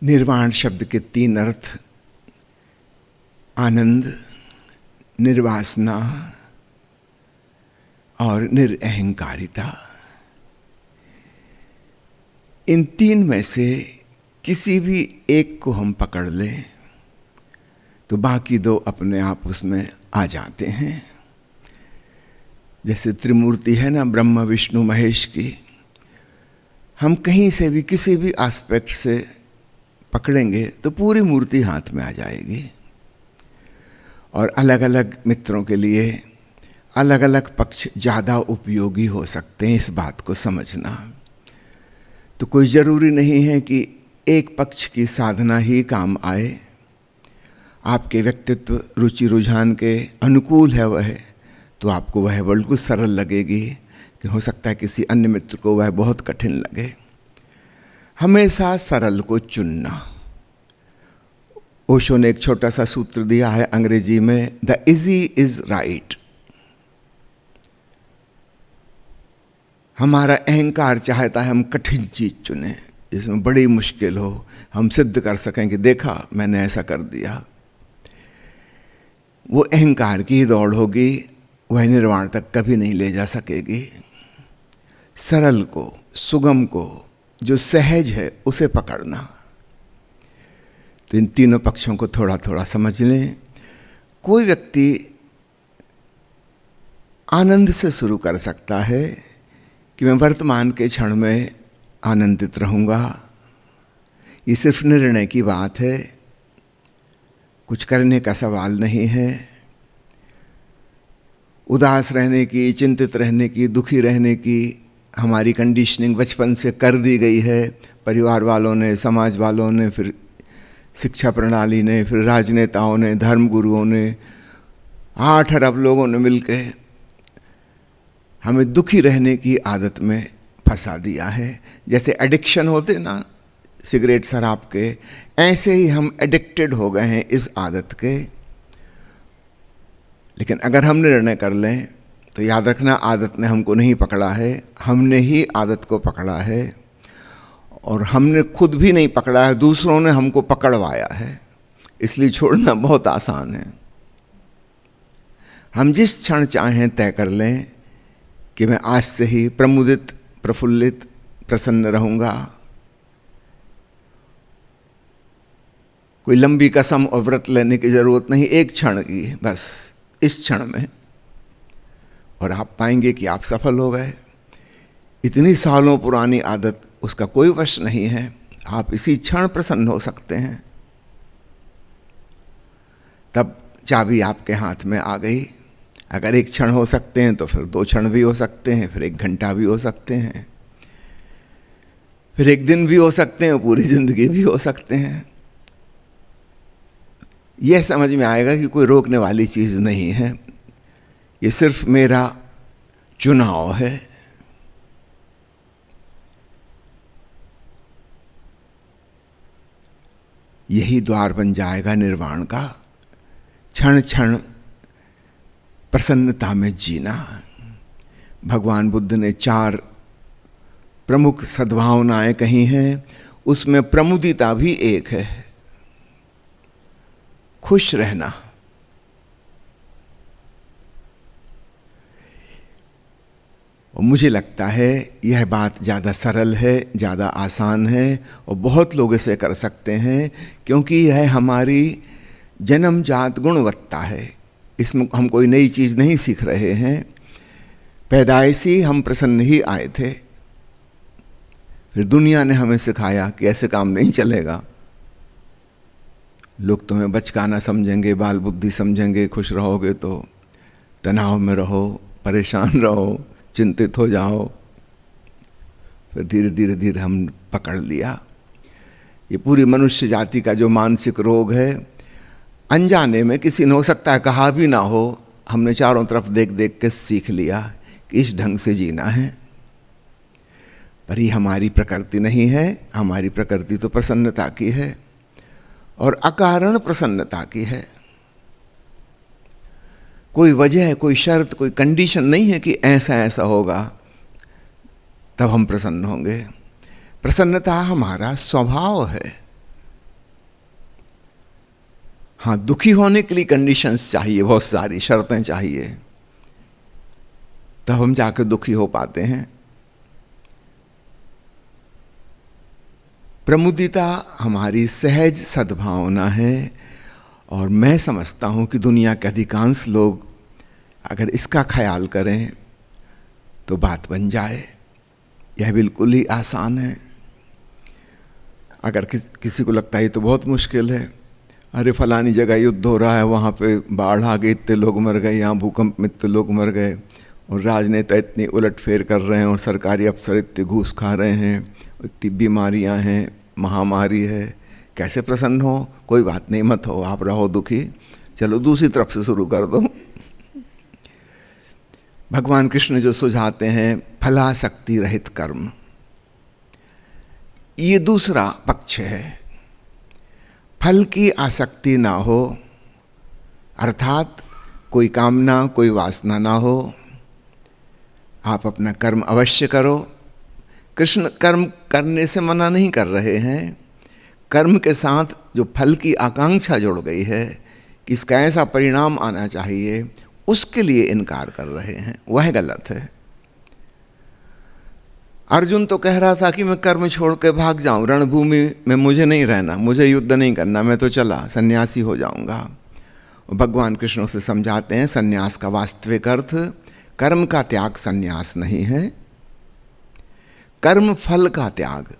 निर्वाण शब्द के तीन अर्थ आनंद, निर्वासना और निरअहंकारिता। इन तीन में से किसी भी एक को हम पकड़ लें तो बाकी दो अपने आप उसमें आ जाते हैं। जैसे त्रिमूर्ति है ना, ब्रह्मा विष्णु महेश की, हम कहीं से भी किसी भी एस्पेक्ट से पकड़ेंगे तो पूरी मूर्ति हाथ में आ जाएगी। और अलग अलग मित्रों के लिए अलग अलग पक्ष ज़्यादा उपयोगी हो सकते हैं, इस बात को समझना। तो कोई ज़रूरी नहीं है कि एक पक्ष की साधना ही काम आए। आपके व्यक्तित्व रुचि रुझान के अनुकूल है वह, तो आपको वह बिल्कुल सरल लगेगी, कि हो सकता है किसी अन्य मित्र को वह बहुत कठिन लगे। हमेशा सरल को चुनना। ओशो ने एक छोटा सा सूत्र दिया है अंग्रेजी में, द इजी इज राइट। हमारा अहंकार चाहता है हम कठिन चीज चुने, जिसमें बड़ी मुश्किल हो, हम सिद्ध कर सकें कि देखा मैंने ऐसा कर दिया। वो अहंकार की दौड़ होगी, वह निर्वाण तक कभी नहीं ले जा सकेगी। सरल को, सुगम को, जो सहज है, उसे पकड़ना। तो इन तीनों पक्षों को थोड़ा थोड़ा समझ लें। कोई व्यक्ति आनंद से शुरू कर सकता है कि मैं वर्तमान के क्षण में आनंदित रहूँगा। ये सिर्फ निर्णय की बात है, कुछ करने का सवाल नहीं है। उदास रहने की, चिंतित रहने की, दुखी रहने की हमारी कंडीशनिंग बचपन से कर दी गई है। परिवार वालों ने, समाज वालों ने, फिर शिक्षा प्रणाली ने, फिर राजनेताओं ने, धर्म गुरुओं ने, 8 अरब लोगों ने मिलकर हमें दुखी रहने की आदत में फंसा दिया है। जैसे एडिक्शन होते ना सिगरेट शराब के, ऐसे ही हम एडिक्टेड हो गए हैं इस आदत के। लेकिन अगर हम निर्णय कर लें तो याद रखना, आदत ने हमको नहीं पकड़ा है, हमने ही आदत को पकड़ा है। और हमने खुद भी नहीं पकड़ा है, दूसरों ने हमको पकड़वाया है। इसलिए छोड़ना बहुत आसान है। हम जिस क्षण चाहें तय कर लें कि मैं आज से ही प्रमुदित, प्रफुल्लित, प्रसन्न रहूंगा। कोई लंबी कसम और व्रत लेने की जरूरत नहीं, एक क्षण की, बस इस क्षण में, और आप पाएंगे कि आप सफल हो गए। इतनी सालों पुरानी आदत, उसका कोई वश नहीं है। आप इसी क्षण प्रसन्न हो सकते हैं। तब चाबी आपके हाथ में आ गई। अगर एक क्षण हो सकते हैं तो फिर 2 क्षण भी हो सकते हैं, फिर 1 घंटा भी हो सकते हैं, फिर 1 दिन भी हो सकते हैं, पूरी जिंदगी भी हो सकते हैं। यह समझ में आएगा कि कोई रोकने वाली चीज नहीं है, ये सिर्फ मेरा चुनाव है। यही द्वार बन जाएगा निर्वाण का। क्षण क्षण प्रसन्नता में जीना। भगवान बुद्ध ने 4 प्रमुख सद्भावनाएं कही हैं, उसमें प्रमुदिता भी एक है। खुश रहना। और मुझे लगता है यह बात ज़्यादा सरल है, ज़्यादा आसान है, और बहुत लोग इसे कर सकते हैं, क्योंकि यह हमारी जन्मजात गुणवत्ता है। इसमें हम कोई नई चीज़ नहीं सीख रहे हैं। पैदाइशी हम प्रसन्न ही आए थे, फिर दुनिया ने हमें सिखाया कि ऐसे काम नहीं चलेगा। लोग तुम्हें बचकाना समझेंगे, बाल बुद्धि समझेंगे। खुश रहोगे तो तनाव में रहो, परेशान रहो, चिंतित हो जाओ। फिर धीरे धीरे धीरे हम पकड़ लिया। ये पूरी मनुष्य जाति का जो मानसिक रोग है, अनजाने में किसी ने, हो सकता है कहा भी ना हो, हमने चारों तरफ देख देख के सीख लिया कि इस ढंग से जीना है। पर ये हमारी प्रकृति नहीं है। हमारी प्रकृति तो प्रसन्नता की है, और अकारण प्रसन्नता की है। कोई वजह, कोई शर्त, कोई कंडीशन नहीं है कि ऐसा ऐसा होगा तब हम प्रसन्न होंगे। प्रसन्नता हमारा स्वभाव है। हाँ, दुखी होने के लिए कंडीशंस चाहिए, बहुत सारी शर्तें चाहिए, तब हम जाकर दुखी हो पाते हैं। प्रमुदिता हमारी सहज सद्भावना है, और मैं समझता हूँ कि दुनिया के अधिकांश लोग अगर इसका ख्याल करें तो बात बन जाए। यह बिल्कुल ही आसान है। अगर किसी को लगता है तो बहुत मुश्किल है, अरे फलानी जगह युद्ध हो रहा है, वहाँ पे बाढ़ आ गई, इतने लोग मर गए, यहाँ भूकंप में इतने लोग मर गए, और राजनेता इतनी उलटफेर कर रहे हैं, और सरकारी अफसर इतने घूस खा रहे हैं, इतनी बीमारियाँ हैं, महामारी है, कैसे प्रसन्न हो? कोई बात नहीं, मत हो, आप रहो दुखी, चलो दूसरी तरफ से शुरू कर दो। भगवान कृष्ण जो सुझाते हैं फलासक्ति रहित कर्म, ये दूसरा पक्ष है। फल की आसक्ति ना हो, अर्थात कोई कामना, कोई वासना ना हो, आप अपना कर्म अवश्य करो। कृष्ण कर्म करने से मना नहीं कर रहे हैं, कर्म के साथ जो फल की आकांक्षा जुड़ गई है कि इसका ऐसा परिणाम आना चाहिए, उसके लिए इनकार कर रहे हैं, वह गलत है। अर्जुन तो कह रहा था कि मैं कर्म छोड़ के भाग जाऊं, रणभूमि में मुझे नहीं रहना, मुझे युद्ध नहीं करना, मैं तो चला सन्यासी हो जाऊंगा। भगवान कृष्ण उसे समझाते हैं सन्यास का वास्तविक अर्थ कर्म का त्याग सन्यास नहीं है, कर्म फल का त्याग।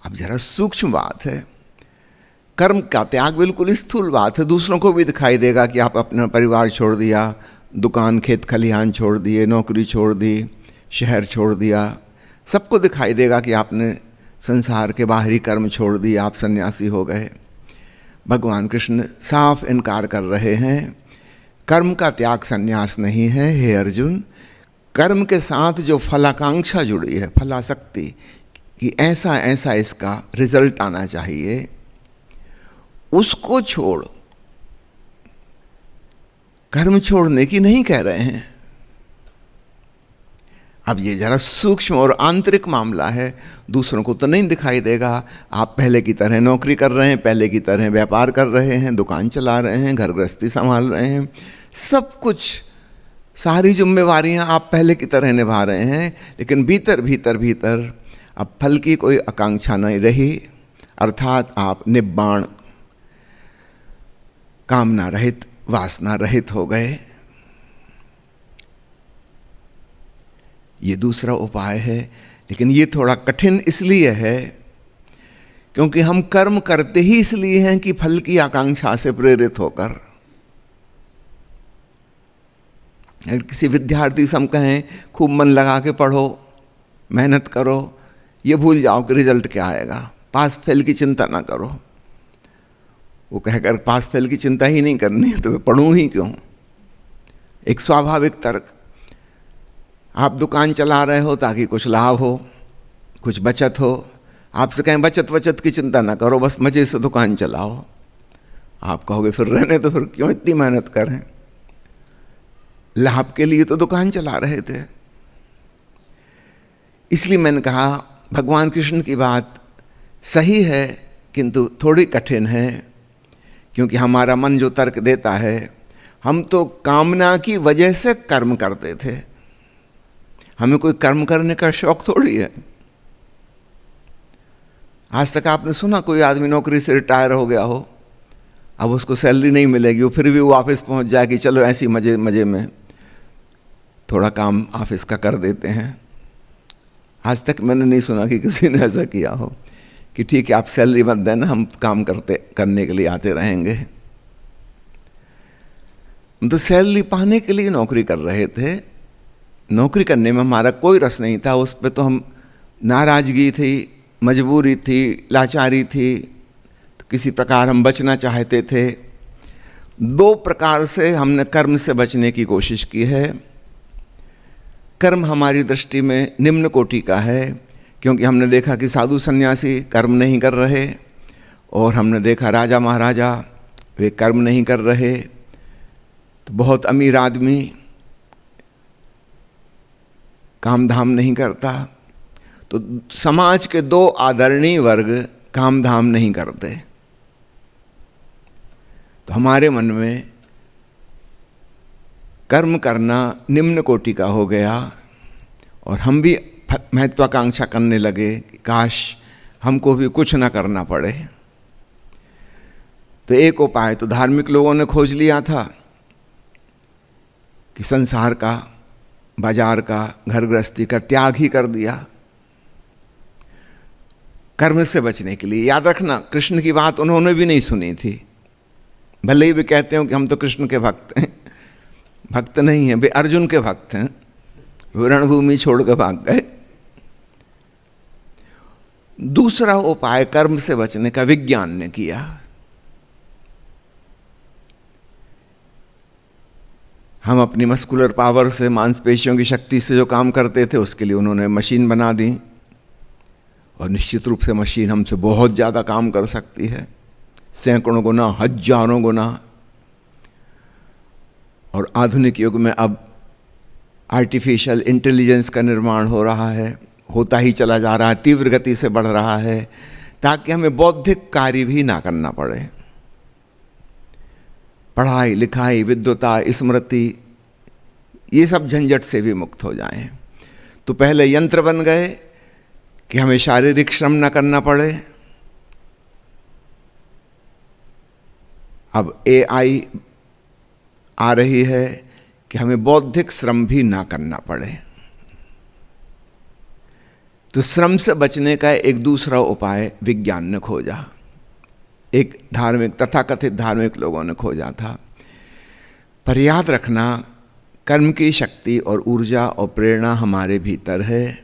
अब जरा सूक्ष्म बात है, कर्म का त्याग बिल्कुल स्थूल बात है, दूसरों को भी दिखाई देगा कि आप अपना परिवार छोड़ दिया, दुकान खेत खलिहान छोड़ दिए, नौकरी छोड़ दी, शहर छोड़ दिया, सबको दिखाई देगा कि आपने संसार के बाहरी कर्म छोड़ दिए, आप सन्यासी हो गए। भगवान कृष्ण साफ इनकार कर रहे हैं, कर्म का त्याग सन्यास नहीं है। हे अर्जुन, कर्म के साथ जो फलाकांक्षा जुड़ी है, फलासक्ति, कि ऐसा ऐसा इसका रिजल्ट आना चाहिए, उसको छोड़। कर्म छोड़ने की नहीं कह रहे हैं। अब ये जरा सूक्ष्म और आंतरिक मामला है, दूसरों को तो नहीं दिखाई देगा। आप पहले की तरह नौकरी कर रहे हैं, पहले की तरह व्यापार कर रहे हैं, दुकान चला रहे हैं, घर गृहस्थी संभाल रहे हैं, सब कुछ, सारी जिम्मेवारियां आप पहले की तरह निभा रहे हैं, लेकिन भीतर भीतर भीतर अब फल की कोई आकांक्षा नहीं रही, अर्थात आप निब्बाण, कामना रहित, वासना रहित हो गए। ये दूसरा उपाय है, लेकिन ये थोड़ा कठिन इसलिए है क्योंकि हम कर्म करते ही इसलिए हैं कि फल की आकांक्षा से प्रेरित होकर। अगर किसी विद्यार्थी से हम कहें खूब मन लगा के पढ़ो, मेहनत करो, ये भूल जाओ कि रिजल्ट क्या आएगा, पास फेल की चिंता ना करो, वो कहकर पास फेल की चिंता ही नहीं करनी है तो पढ़ूं ही क्यों। एक स्वाभाविक तर्क। आप दुकान चला रहे हो ताकि कुछ लाभ हो, कुछ बचत हो, आपसे कहें बचत की चिंता ना करो, बस मजे से दुकान चलाओ, आप कहोगे फिर रहने तो फिर क्यों इतनी मेहनत करें, लाभ के लिए तो दुकान चला रहे थे। इसलिए मैंने कहा भगवान कृष्ण की बात सही है किंतु थोड़ी कठिन है, क्योंकि हमारा मन जो तर्क देता है, हम तो कामना की वजह से कर्म करते थे, हमें कोई कर्म करने का शौक थोड़ी है। आज तक आपने सुना कोई आदमी नौकरी से रिटायर हो गया हो, अब उसको सैलरी नहीं मिलेगी, वो फिर भी वो ऑफिस पहुंच जाए कि चलो ऐसी मजे मजे में थोड़ा काम ऑफिस का कर देते हैं। आज तक मैंने नहीं सुना कि किसी ने ऐसा किया हो कि ठीक है आप सैलरी मत देना, हम काम करने के लिए आते रहेंगे। हम तो सैलरी पाने के लिए नौकरी कर रहे थे, नौकरी करने में हमारा कोई रस नहीं था, उस पर तो हम नाराज़गी थी, मजबूरी थी, लाचारी थी, तो किसी प्रकार हम बचना चाहते थे। दो प्रकार से हमने कर्म से बचने की कोशिश की है। कर्म हमारी दृष्टि में निम्न कोटि का है, क्योंकि हमने देखा कि साधु सन्यासी कर्म नहीं कर रहे, और हमने देखा राजा महाराजा वे कर्म नहीं कर रहे, तो बहुत अमीर आदमी काम धाम नहीं करता, तो समाज के दो आदरणीय वर्ग काम धाम नहीं करते। तो हमारे मन में कर्म करना निम्न कोटि का हो गया और हम भी महत्वाकांक्षा करने लगे कि काश हमको भी कुछ ना करना पड़े। तो एक उपाय तो धार्मिक लोगों ने खोज लिया था कि संसार का, बाजार का, घर गृहस्थी का त्याग ही कर दिया कर्म से बचने के लिए। याद रखना, कृष्ण की बात उन्होंने भी नहीं सुनी थी, भले ही वे कहते हो कि हम तो कृष्ण के भक्त हैं। भक्त नहीं हैं, वे अर्जुन के भक्त हैं, वे रणभूमि छोड़कर भाग गए। दूसरा उपाय कर्म से बचने का विज्ञान ने किया। हम अपनी मस्कुलर पावर से, मांसपेशियों की शक्ति से जो काम करते थे उसके लिए उन्होंने मशीन बना दी और निश्चित रूप से मशीन हमसे बहुत ज़्यादा काम कर सकती है, सैकड़ों गुना, हजारों गुना। और आधुनिक युग में अब आर्टिफिशियल इंटेलिजेंस का निर्माण हो रहा है, होता ही चला जा रहा है, तीव्र गति से बढ़ रहा है, ताकि हमें बौद्धिक कार्य भी ना करना पड़े। पढ़ाई लिखाई, विद्वता, स्मृति, ये सब झंझट से भी मुक्त हो जाएं। तो पहले यंत्र बन गए कि हमें शारीरिक श्रम ना करना पड़े। अब AI आ रही है कि हमें बौद्धिक श्रम भी ना करना पड़े। तो श्रम से बचने का एक दूसरा उपाय विज्ञान ने खोजा, एक धार्मिक, तथाकथित धार्मिक लोगों ने खोजा था। पर याद रखना, कर्म की शक्ति और ऊर्जा और प्रेरणा हमारे भीतर है,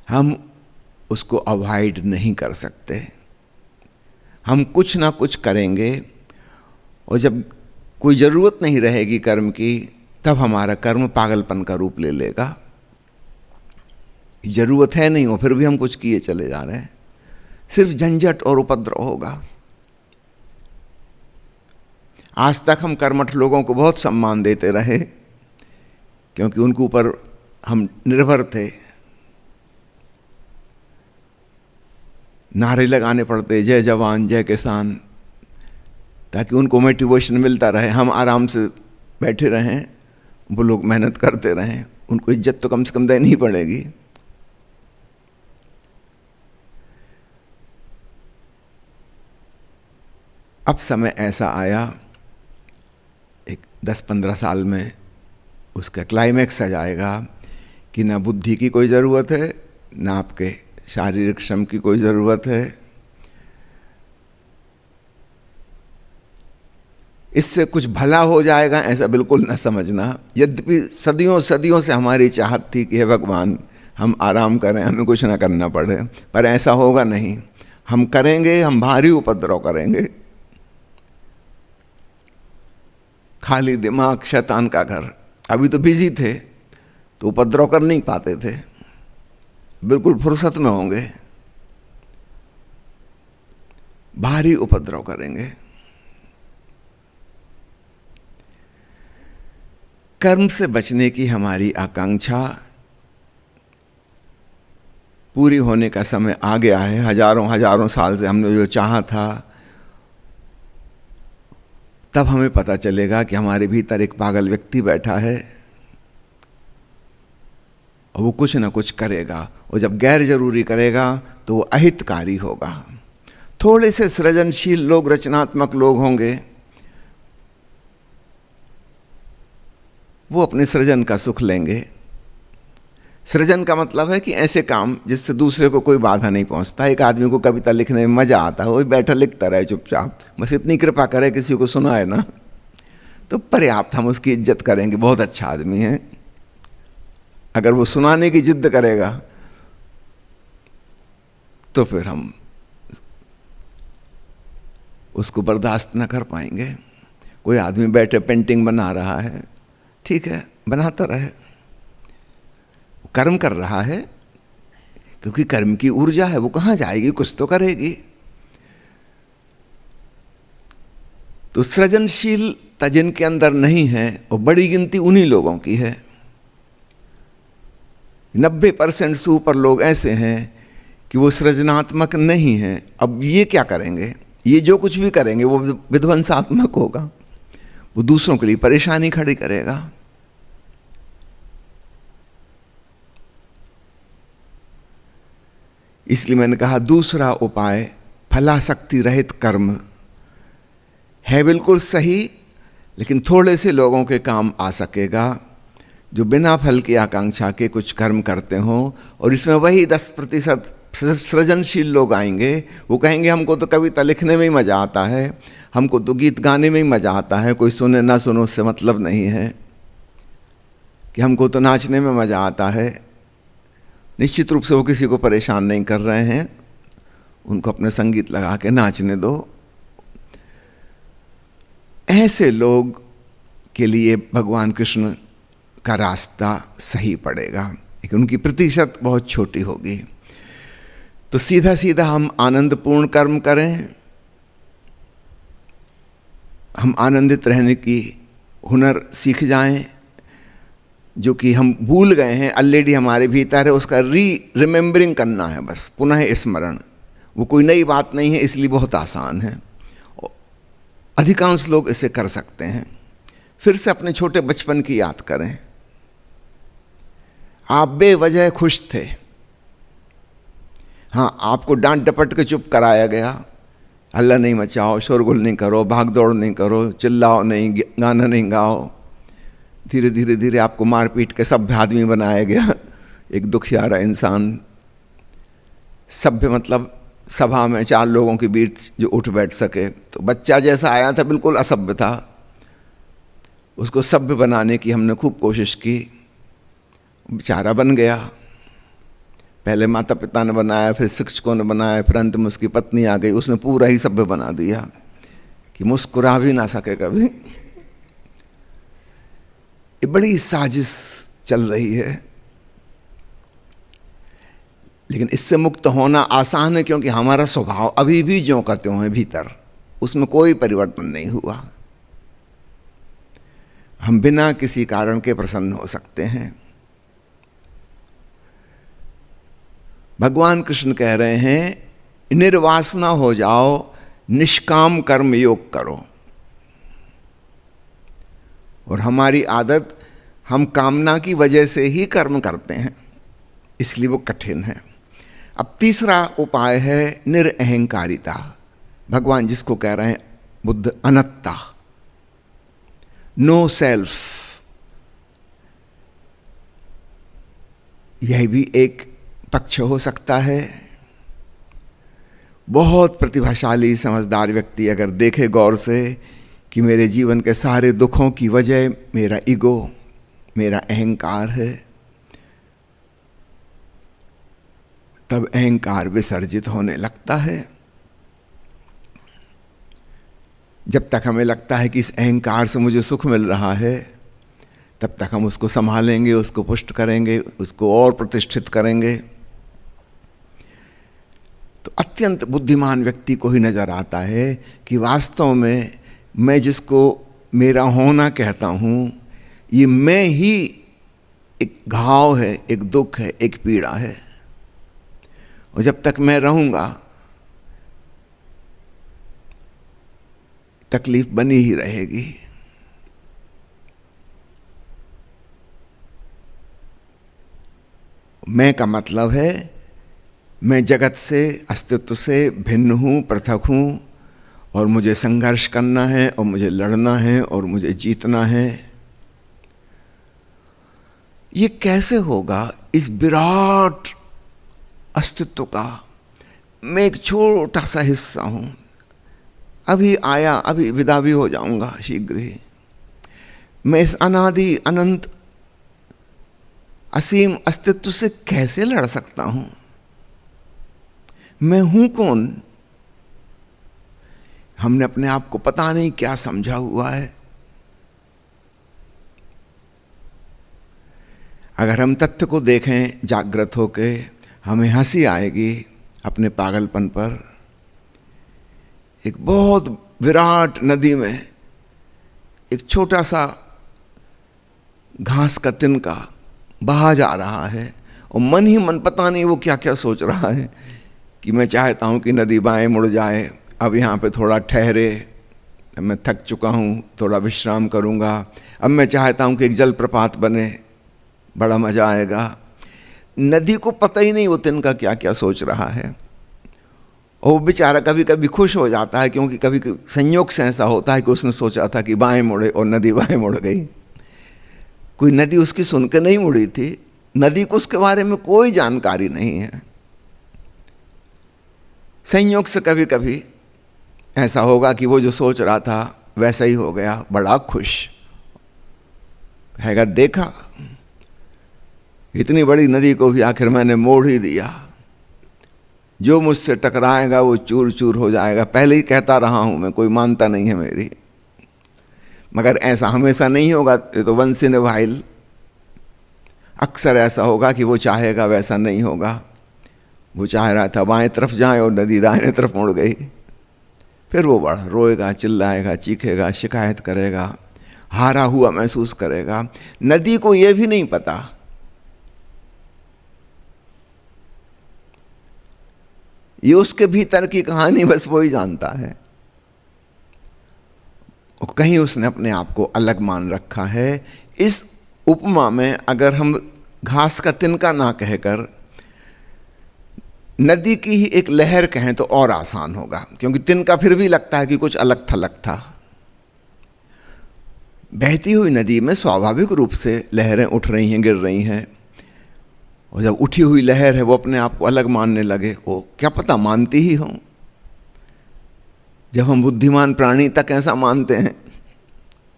हम उसको अवॉइड नहीं कर सकते। हम कुछ ना कुछ करेंगे और जब कोई ज़रूरत नहीं रहेगी कर्म की, तब हमारा कर्म पागलपन का रूप ले लेगा। ज़रूरत है नहीं हो फिर भी हम कुछ किए चले जा रहे हैं, सिर्फ झंझट और उपद्रव होगा। आज तक हम कर्मठ लोगों को बहुत सम्मान देते रहे क्योंकि उनके ऊपर हम निर्भर थे। नारे लगाने पड़ते, जय जवान जय किसान, ताकि उनको मोटिवेशन मिलता रहे। हम आराम से बैठे रहें, वो लोग मेहनत करते रहें, उनको इज्जत तो कम से कम देनी ही पड़ेगी। अब समय ऐसा आया, एक 10-15 साल में उसका क्लाइमैक्स आ जाएगा कि ना बुद्धि की कोई ज़रूरत है, ना आपके शारीरिक श्रम की कोई ज़रूरत है। इससे कुछ भला हो जाएगा ऐसा बिल्कुल न समझना। यद्यपि सदियों सदियों से हमारी चाहत थी कि हे भगवान हम आराम करें, हमें कुछ ना करना पड़े, पर ऐसा होगा नहीं। हम करेंगे, हम भारी उपद्रव करेंगे। खाली दिमाग शैतान का घर। अभी तो बिजी थे तो उपद्रव कर नहीं पाते थे, बिल्कुल फुर्सत में होंगे, भारी उपद्रव करेंगे। कर्म से बचने की हमारी आकांक्षा पूरी होने का समय आ गया है। हजारों हजारों साल से हमने जो चाहा था, तब हमें पता चलेगा कि हमारे भीतर एक पागल व्यक्ति बैठा है और वो कुछ ना कुछ करेगा, और जब गैर जरूरी करेगा तो वो अहितकारी होगा। थोड़े से सृजनशील लोग, रचनात्मक लोग होंगे, वो अपने सृजन का सुख लेंगे। सृजन का मतलब है कि ऐसे काम जिससे दूसरे को कोई बाधा नहीं पहुंचता। एक आदमी को कविता लिखने में मजा आता है, वो बैठा लिखता रहे चुपचाप, बस इतनी कृपा करे किसी को सुनाए ना, तो पर्याप्त, हम उसकी इज्जत करेंगे, बहुत अच्छा आदमी है। अगर वो सुनाने की जिद करेगा तो फिर हम उसको बर्दाश्त न कर पाएंगे। कोई आदमी बैठे पेंटिंग बना रहा है, ठीक है, बनाता रहे, कर्म कर रहा है, क्योंकि कर्म की ऊर्जा है, वो कहाँ जाएगी, कुछ तो करेगी। तो सृजनशीलता जिनके अंदर नहीं है, और बड़ी गिनती उन्हीं लोगों की है। 90% से ऊपर लोग ऐसे हैं कि वो सृजनात्मक नहीं हैं। अब ये क्या करेंगे? ये जो कुछ भी करेंगे वो विध्वंसात्मक होगा, वो दूसरों के लिए परेशानी खड़ी करेगा। इसलिए मैंने कहा दूसरा उपाय फलासक्ति रहित कर्म है, बिल्कुल सही, लेकिन थोड़े से लोगों के काम आ सकेगा जो बिना फल की आकांक्षा के कुछ कर्म करते हों, और इसमें वही 10% सृजनशील लोग आएंगे। वो कहेंगे हमको तो कविता लिखने में ही मज़ा आता है, हमको तो गीत गाने में ही मज़ा आता है, कोई सुने ना सुनो उससे मतलब नहीं है, कि हमको तो नाचने में मज़ा आता है। निश्चित रूप से वो किसी को परेशान नहीं कर रहे हैं, उनको अपने संगीत लगा के नाचने दो। ऐसे लोग के लिए भगवान कृष्ण का रास्ता सही पड़ेगा, लेकिन उनकी प्रतिशत बहुत छोटी होगी। तो सीधा सीधा हम आनंदपूर्ण कर्म करें, हम आनंदित रहने की हुनर सीख जाएं, जो कि हम भूल गए हैं, ऑलरेडी हमारे भीतर है, उसका रिमेंबरिंग करना है, बस पुनः स्मरण। वो कोई नई बात नहीं है, इसलिए बहुत आसान है, अधिकांश लोग इसे कर सकते हैं। फिर से अपने छोटे बचपन की याद करें। आप बेवजह खुश थे, हाँ, आपको डांट डपट के चुप कराया गया, हल्ला नहीं मचाओ, शोरगुल नहीं करो, भाग दौड़ नहीं करो, चिल्लाओ नहीं, गाना नहीं गाओ। धीरे धीरे धीरे आपको मार पीट के सभ्य आदमी बनाया गया, एक दुखियारा इंसान। सभ्य मतलब सभा में 4 लोगों के बीच जो उठ बैठ सके। तो बच्चा जैसा आया था बिल्कुल असभ्य था, उसको सभ्य बनाने की हमने खूब कोशिश की, बेचारा बन गया। पहले माता पिता ने बनाया, फिर शिक्षकों ने बनाया, फिर अंत में उसकी पत्नी आ गई, उसने पूरा ही सभ्य बना दिया कि मुस्कुरा भी ना सके कभी। ये बड़ी साजिश चल रही है, लेकिन इससे मुक्त होना आसान है, क्योंकि हमारा स्वभाव अभी भी ज्यों का त्यों है भीतर, उसमें कोई परिवर्तन नहीं हुआ। हम बिना किसी कारण के प्रसन्न हो सकते हैं। भगवान कृष्ण कह रहे हैं निर्वासना हो जाओ, निष्काम कर्म योग करो। और हमारी आदत, हम कामना की वजह से ही कर्म करते हैं, इसलिए वो कठिन है। अब तीसरा उपाय है निरअहंकारिता। भगवान जिसको कह रहे हैं बुद्ध अनत्ता, नो सेल्फ। यह भी एक पक्ष हो सकता है। बहुत प्रतिभाशाली समझदार व्यक्ति अगर देखे गौर से कि मेरे जीवन के सारे दुखों की वजह मेरा ईगो, मेरा अहंकार है, तब अहंकार विसर्जित होने लगता है। जब तक हमें लगता है कि इस अहंकार से मुझे सुख मिल रहा है, तब तक हम उसको संभालेंगे, उसको पुष्ट करेंगे, उसको और प्रतिष्ठित करेंगे। तो अत्यंत बुद्धिमान व्यक्ति को ही नजर आता है कि वास्तव में मैं जिसको मेरा होना कहता हूँ, ये मैं ही एक घाव है, एक दुख है, एक पीड़ा है। और जब तक मैं रहूँगा तकलीफ बनी ही रहेगी। मैं का मतलब है मैं जगत से, अस्तित्व से भिन्न हूँ, पृथक हूँ, और मुझे संघर्ष करना है, और मुझे लड़ना है, और मुझे जीतना है। ये कैसे होगा? इस विराट अस्तित्व का मैं एक छोटा सा हिस्सा हूँ, अभी आया, अभी विदा भी हो जाऊंगा शीघ्र ही। मैं इस अनादि अनंत असीम अस्तित्व से कैसे लड़ सकता हूँ? मैं हूं कौन? हमने अपने आप को पता नहीं क्या समझा हुआ है। अगर हम तथ्य को देखें जागृत होके, हमें हंसी आएगी अपने पागलपन पर। एक बहुत विराट नदी में एक छोटा सा घास का तिनका बहा जा रहा है, और मन ही मन पता नहीं वो क्या क्या सोच रहा है कि मैं चाहता हूं कि नदी बाएं मुड़ जाए, अब यहाँ पे थोड़ा ठहरे, मैं थक चुका हूँ, थोड़ा विश्राम करूँगा। अब मैं चाहता हूँ कि एक जलप्रपात बने, बड़ा मज़ा आएगा। नदी को पता ही नहीं वो तिनका क्या क्या सोच रहा है, और वो बेचारा कभी कभी खुश हो जाता है, क्योंकि कभी संयोग से ऐसा होता है कि उसने सोचा था कि बाएं मुड़े और नदी बाएं मुड़ गई। कोई नदी उसकी सुन के नहीं मुड़ी थी, नदी को उसके बारे में कोई जानकारी नहीं है। संयोग से कभी कभी ऐसा होगा कि वो जो सोच रहा था वैसा ही हो गया, बड़ा खुश कहेगा, देखा इतनी बड़ी नदी को भी आखिर मैंने मोड़ ही दिया, जो मुझसे टकराएगा वो चूर चूर हो जाएगा। पहले ही कहता रहा हूं मैं, कोई मानता नहीं है मेरी। मगर ऐसा हमेशा नहीं होगा, ये तो वंस इन ए व्हाइल अक्सर ऐसा होगा कि वो चाहेगा वैसा नहीं होगा। वो चाह रहा था बाएं तरफ जाए और नदी दाहिने तरफ मुड़ गई। फिर वो बड़ा रोएगा, चिल्लाएगा, चीखेगा, शिकायत करेगा, हारा हुआ महसूस करेगा। नदी को ये भी नहीं पता ये उसके भीतर की कहानी बस वो ही जानता है। और कहीं उसने अपने आप को अलग मान रखा है। इस उपमा में अगर हम घास का तिनका ना कहकर नदी की ही एक लहर कहें तो और आसान होगा, क्योंकि तिनका फिर भी लगता है कि कुछ अलग थलग था। बहती हुई नदी में स्वाभाविक रूप से लहरें उठ रही हैं, गिर रही हैं, और जब उठी हुई लहर है वो अपने आप को अलग मानने लगे, वो क्या पता मानती ही हों। जब हम बुद्धिमान प्राणी तक ऐसा मानते हैं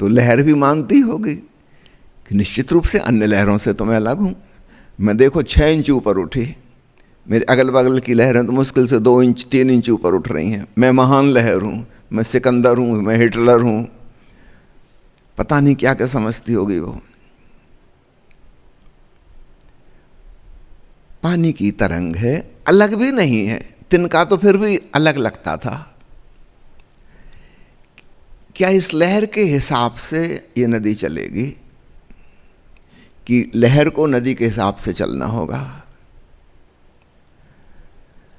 तो लहर भी मानती होगी कि निश्चित रूप से अन्य लहरों से तो मैं अलग हूँ। मैं देखो 6 इंच ऊपर उठी, मेरे अगल बगल की लहरें तो मुश्किल से 2 इंच 3 इंच ऊपर उठ रही हैं। मैं महान लहर हूँ, मैं सिकंदर हूँ, मैं हिटलर हूँ, पता नहीं क्या क्या समझती होगी वो। पानी की तरंग है, अलग भी नहीं है। तिनका तो फिर भी अलग लगता था। क्या इस लहर के हिसाब से ये नदी चलेगी कि लहर को नदी के हिसाब से चलना होगा?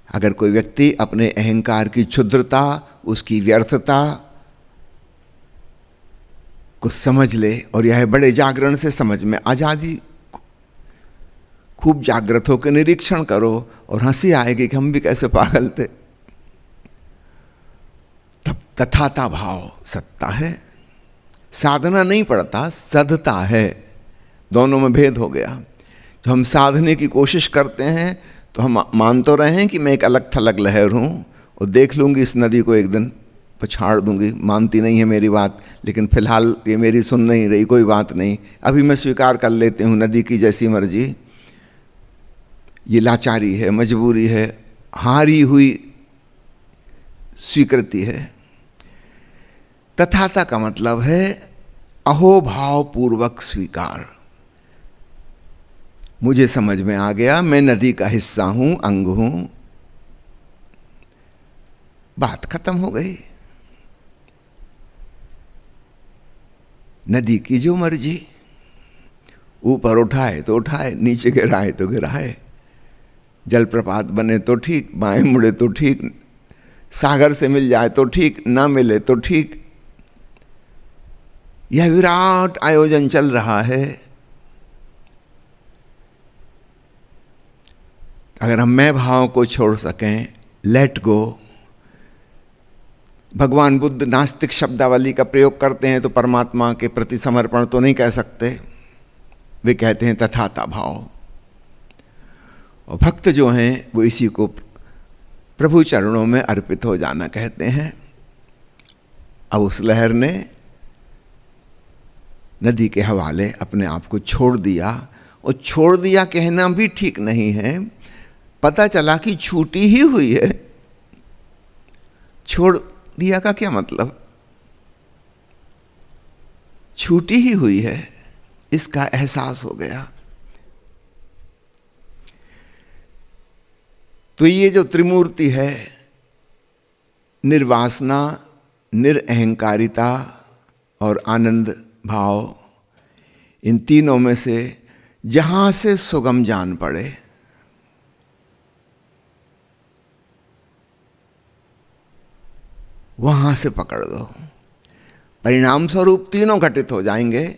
अगर कोई व्यक्ति अपने अहंकार की क्षुद्रता, उसकी व्यर्थता को समझ ले, और यह बड़े जागरण से समझ में आजादी, खूब जागृत होकर निरीक्षण करो और हंसी आएगी कि हम भी कैसे पागल थे। तब तथाता भाव सत्ता है। साधना नहीं पड़ता, सधता है। दोनों में भेद हो गया। जो हम साधने की कोशिश करते हैं तो हम मान तो रहे हैं कि मैं एक अलग थलग लहर हूँ और देख लूँगी इस नदी को, एक दिन पछाड़ दूंगी। मानती नहीं है मेरी बात, लेकिन फिलहाल ये मेरी सुन नहीं रही, कोई बात नहीं, अभी मैं स्वीकार कर लेती हूँ नदी की जैसी मर्जी। ये लाचारी है, मजबूरी है, हारी हुई स्वीकृति है। तथाता का मतलब है अहोभाव पूर्वक स्वीकार। मुझे समझ में आ गया, मैं नदी का हिस्सा हूं, अंग हूं, बात खत्म हो गई। नदी की जो मर्जी, ऊपर उठाए तो उठाए, नीचे गिराए तो गिराए, जलप्रपात बने तो ठीक, बाएं मुड़े तो ठीक, सागर से मिल जाए तो ठीक, ना मिले तो ठीक। यह विराट आयोजन चल रहा है। अगर हम मैं भाव को छोड़ सकें, लेट गो। भगवान बुद्ध नास्तिक शब्दावली का प्रयोग करते हैं तो परमात्मा के प्रति समर्पण तो नहीं कह सकते, वे कहते हैं तथाता भाव। और भक्त जो हैं वो इसी को प्रभु चरणों में अर्पित हो जाना कहते हैं। अब उस लहर ने नदी के हवाले अपने आप को छोड़ दिया, और छोड़ दिया कहना भी ठीक नहीं है। पता चला कि छूटी ही हुई है। छोड़ दिया का क्या मतलब? छूटी ही हुई है, इसका एहसास हो गया। तो ये जो त्रिमूर्ति है, निर्वासना, निरअहंकारिता और आनंद भाव, इन तीनों में से जहां से सुगम जान पड़े, वहाँ से पकड़ दो। परिणाम स्वरूप तीनों घटित हो जाएंगे,